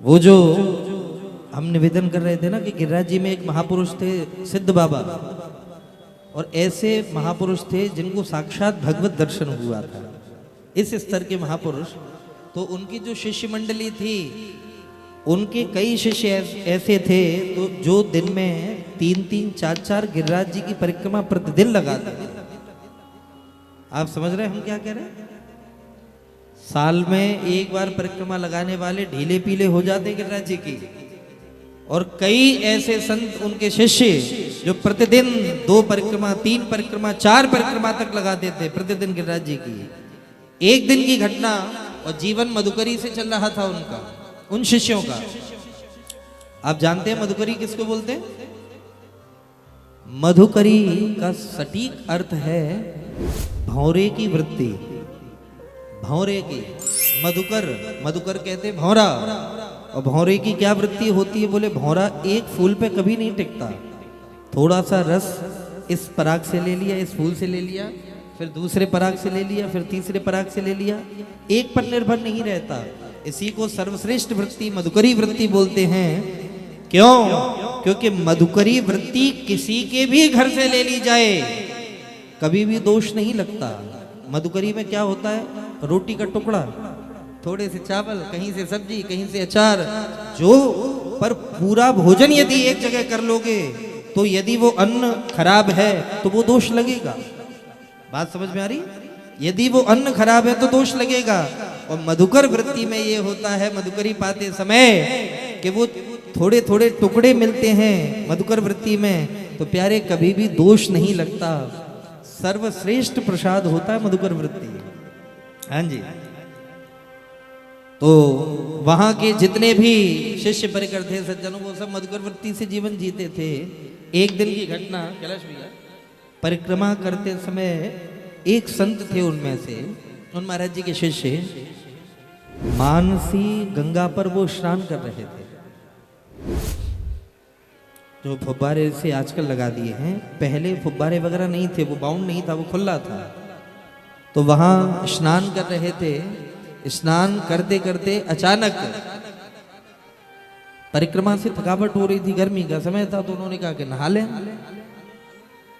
वो जो हम निवेदन कर रहे थे ना कि गिरिराज जी में एक महापुरुष थे सिद्ध बाबा, और ऐसे महापुरुष थे जिनको साक्षात भगवत दर्शन हुआ था, इस स्तर के महापुरुष। तो उनकी जो शिष्य मंडली थी, उनके कई शिष्य ऐसे थे तो जो दिन में 3-3, 4-4 गिरिराज जी की परिक्रमा प्रतिदिन लगाते थे। आप समझ रहे हैं हम क्या कह रहे हैं? साल में एक बार परिक्रमा लगाने वाले ढीले पीले हो जाते गिरिराज जी की, और कई ऐसे संत उनके शिष्य जो प्रतिदिन 2 परिक्रमा, 3 परिक्रमा, 4 परिक्रमा तक लगाते थे प्रतिदिन गिरिराज जी की। एक दिन की घटना, और जीवन मधुकरी से चल रहा था उनका, उन शिष्यों का। आप जानते हैं मधुकरी किसको बोलते हैं? मधुकरी का सटीक अर्थ है भौरे की वृत्ति, भौरे की। मधुकर, मधुकर कहते भौरा, और भौरे की क्या वृत्ति होती है? बोले भौरा एक फूल पे कभी नहीं टिकता, थोड़ा सा रस इस पराग से ले लिया, इस फूल से ले लिया, फिर दूसरे पराग से ले लिया, फिर तीसरे पराग से ले लिया, एक पर निर्भर नहीं रहता। इसी को सर्वश्रेष्ठ वृत्ति मधुकरी वृत्ति बोलते हैं। क्यों? क्योंकि मधुकरी वृत्ति किसी के भी घर से ले ली जाए कभी भी दोष नहीं लगता। मधुकरी में क्या होता है? रोटी का टुकड़ा, थोड़े से चावल, कहीं से सब्जी, कहीं से अचार, जो पर पूरा भोजन यदि एक जगह कर लोगे तो यदि वो अन्न खराब है तो वो दोष लगेगा। बात समझ में आ रही? यदि वो अन्न खराब है तो दोष लगेगा। और मधुकर वृत्ति में ये होता है, मधुकरी पाते समय, कि वो थोड़े थोड़े टुकड़े मिलते हैं मधुकर वृत्ति में, तो प्यारे कभी भी दोष नहीं लगता। सर्वश्रेष्ठ प्रसाद होता है मधुकर वृत्ति। हाँ जी। तो वहां के जितने भी शिष्य परिकर थे सज्जनों, वो सब मधुकर वृत्ति से जीवन जीते थे। एक दिन की घटना, कैलाश भैया, परिक्रमा करते समय एक संत थे उनमें से, उन महाराज जी के शिष्य, मानसी गंगा पर वो स्नान कर रहे थे। जो फुब्बारे से आजकल लगा दिए हैं, पहले फुब्बारे वगैरह नहीं थे, वो बाउंड नहीं था, वो खुला था। तो वहां स्नान कर रहे थे। स्नान करते करते अचानक परिक्रमा से थकावट हो रही थी, गर्मी का समय था, तो उन्होंने कहा कि नहा लें,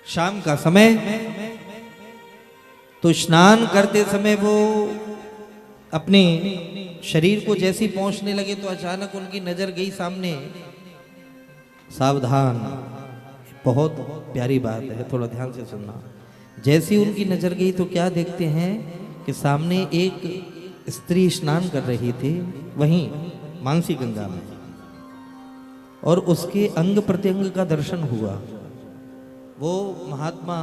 शाम का समय। तो स्नान करते समय वो अपने शरीर को जैसी पहुंचने लगे तो अचानक उनकी नजर गई सामने। सावधान, बहुत प्यारी बात है, थोड़ा ध्यान से सुनना। जैसी उनकी नजर गई तो क्या देखते हैं कि सामने एक स्त्री स्नान कर रही थी, वहीं मानसी गंगा में, और उसके अंग प्रत्यंग का दर्शन हुआ। वो महात्मा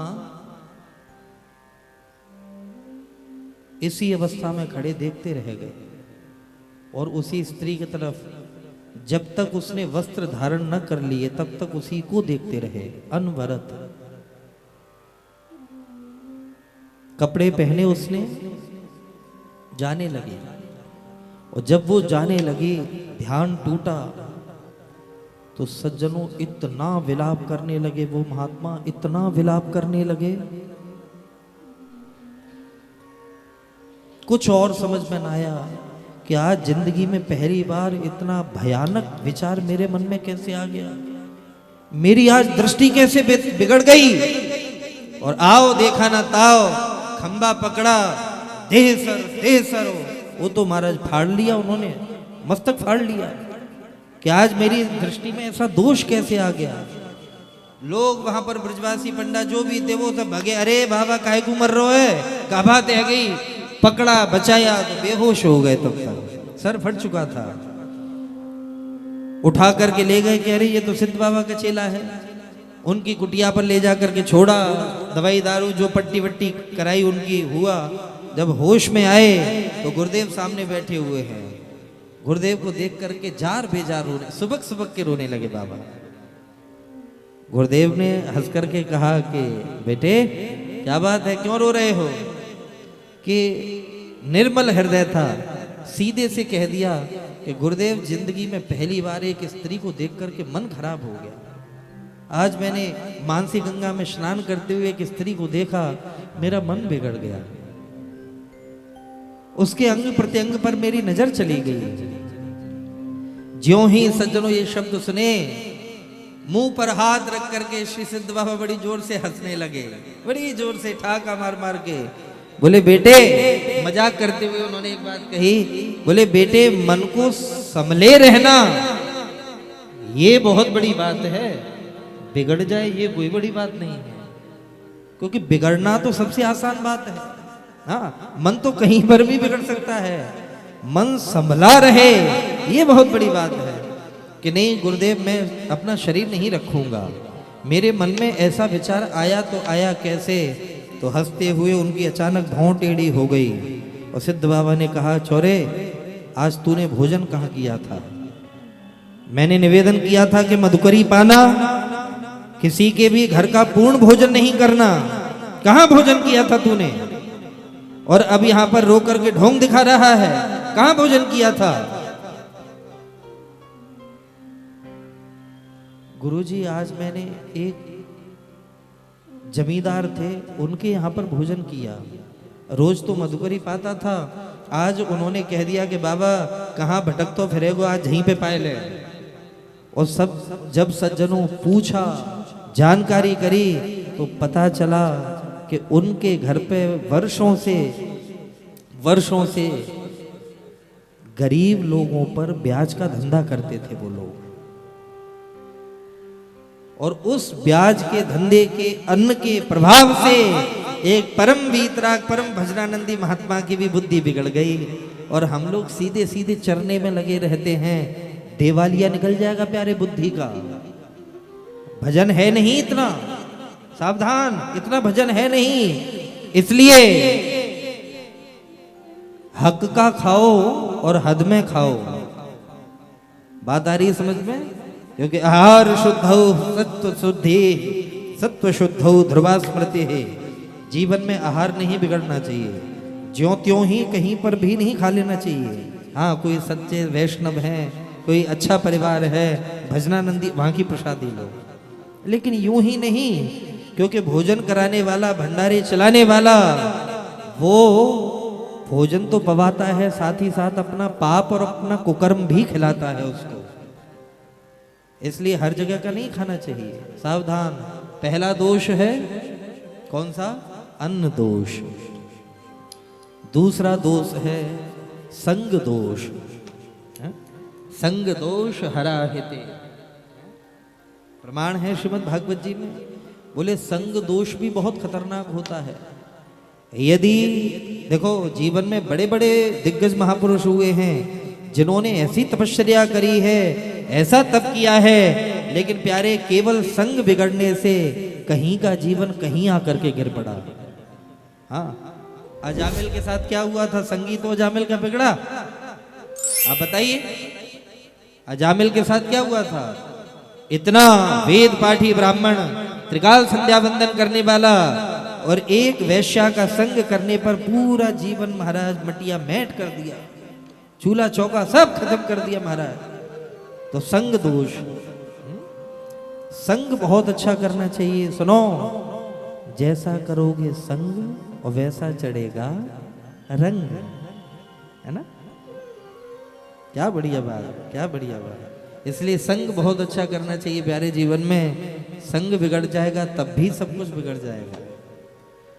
इसी अवस्था में खड़े देखते रह गए, और उसी स्त्री की तरफ जब तक उसने वस्त्र धारण न कर लिए तब तक उसी को देखते रहे अनवरत। कपड़े पहने उसने, जाने लगे, और जब वो जाने लगी ध्यान टूटा तो सज्जनों इतना विलाप करने लगे, वो महात्मा इतना विलाप करने लगे, कुछ और समझ में न आया कि आज जिंदगी में पहली बार इतना भयानक विचार मेरे मन में कैसे आ गया, मेरी आज दृष्टि कैसे बिगड़ गई। और आओ देखा ना ताओ, खंबा पकड़ा, देह सर हो। वो तो महाराज फाड़ लिया उन्होंने, मस्तक फाड़ लिया कि आज मेरी दृष्टि में ऐसा दोष कैसे आ गया। लोग वहां पर ब्रजवासी पंडा जो भी थे वो सब भगे, अरे बाबा काहे को मर रहे है, का बात है गई, पकड़ा बचाया तो बेहोश हो गए, तब तक सर फट चुका था। उठा करके ले गए कि अरे ये तो सिद्ध बाबा का चेला है। उनकी कुटिया पर ले जा करके छोड़ा, दवाई दारू जो पट्टी वट्टी कराई उनकी हुआ। जब होश में आए तो गुरुदेव सामने बैठे हुए हैं। गुरुदेव को देख करके जार बेजार रोने, सुबक सुबक के रोने लगे बाबा। गुरुदेव ने हंस करके कहा कि बेटे क्या बात है, क्यों रो रहे हो? कि निर्मल हृदय था, सीधे से कह दिया कि गुरुदेव जिंदगी में पहली बार एक स्त्री को देख करके मन खराब हो गया। आज मैंने मानसी गंगा में स्नान करते हुए एक स्त्री को देखा, मेरा मन बिगड़ गया, उसके अंग प्रत्यंग पर मेरी नजर चली गई। ज्यों ही सज्जनों ये शब्द सुने, मुंह पर हाथ रख करके श्री सिद्ध बाबा बड़ी जोर से हंसने लगे, बड़ी जोर से ठाका मार मार के। बोले बेटे, मजाक करते हुए उन्होंने एक बात कही, बोले बेटे मन को संभले रहना ये बहुत बड़ी बात है, बिगड़ जाए ये कोई बड़ी बात नहीं है। क्योंकि बिगड़ना तो सबसे आसान बात है। हाँ, मन तो कहीं पर भी बिगड़ सकता है, मन संभला रहे ये बहुत बड़ी बात है। कि नहीं गुरुदेव मैं अपना शरीर नहीं रखूंगा, मेरे मन में ऐसा विचार आया तो आया कैसे। तो हंसते हुए उनकी अचानक भौं टेढ़ी हो गई और सिद्ध बाबा ने कहा, चौरे आज तूने भोजन कहाँ किया था? मैंने निवेदन किया था कि मधुकरी पाना, किसी के भी घर का पूर्ण भोजन नहीं करना। कहाँ भोजन किया था तूने? और अब यहां पर रो करके ढोंग दिखा रहा है, कहाँ भोजन किया था? गुरुजी आज मैंने एक जमींदार थे उनके यहाँ पर भोजन किया, रोज तो मधुकरी पाता था, आज उन्होंने कह दिया कि बाबा कहाँ भटक तो फिरेगो, आज यहीं पे पाए ले। और सब जब सज्जनों पूछा, जानकारी करी तो पता चला कि उनके घर पे वर्षों से गरीब लोगों पर ब्याज का धंधा करते थे वो लोग, और उस ब्याज के धंधे के अन्न के प्रभाव से एक परम वीतराग परम भजनानंदी महात्मा की भी बुद्धि बिगड़ गई। और हम लोग सीधे सीधे चरने में लगे रहते हैं, देवालिया निकल जाएगा प्यारे बुद्धि का। भजन है नहीं इतना, सावधान, इतना भजन है नहीं। इसलिए हक का खाओ और हद में खाओ। बात आ रही है समझ में? क्योंकि आहार शुद्धौ सत्व शुद्धि, सत्व शुद्धौ ध्रुवा स्मृति है। जीवन में आहार नहीं बिगड़ना चाहिए, ज्यों त्यों ही कहीं पर भी नहीं खा लेना चाहिए। हाँ, कोई सच्चे वैष्णव हैं, कोई अच्छा परिवार है, भजनानंदी वहां की प्रसादी लो, लेकिन यूं ही नहीं। क्योंकि भोजन कराने वाला, भंडारे चलाने वाला, वो भोजन तो पवाता है, साथ ही साथ अपना पाप और अपना कुकर्म भी खिलाता है उसको। इसलिए हर जगह का नहीं खाना चाहिए, सावधान। पहला दोष है कौन सा? अन्न दोष। दूसरा दोष है संग दोष। संग दोष हराहिते, प्रमाण है श्रीमद् भागवत जी में। बोले संग दोष भी बहुत खतरनाक होता है। यदि देखो जीवन में बड़े बड़े दिग्गज महापुरुष हुए हैं जिन्होंने ऐसी तपश्चर्या करी है, ऐसा तप किया है, लेकिन प्यारे केवल संग बिगड़ने से कहीं का जीवन कहीं आकर के गिर पड़ा। हाँ, अजामिल के साथ क्या हुआ था? संगी तो अजामिल का बिगड़ा। आप बताइए अजामिल के साथ क्या हुआ था? इतना वेद पाठी ब्राह्मण, त्रिकाल संध्या वंदन करने वाला, और एक वैश्या का संग करने पर पूरा जीवन महाराज मटिया मैट कर दिया, चूल्हा चौका सब खत्म कर दिया महाराज। तो संग दोष, संग बहुत अच्छा करना चाहिए। सुनो, जैसा करोगे संग और वैसा चढ़ेगा रंग, है ना? क्या बढ़िया बात, क्या बढ़िया बात। इसलिए संग बहुत अच्छा करना चाहिए प्यारे जीवन में। संग बिगड़ जाएगा तब भी सब कुछ बिगड़ जाएगा।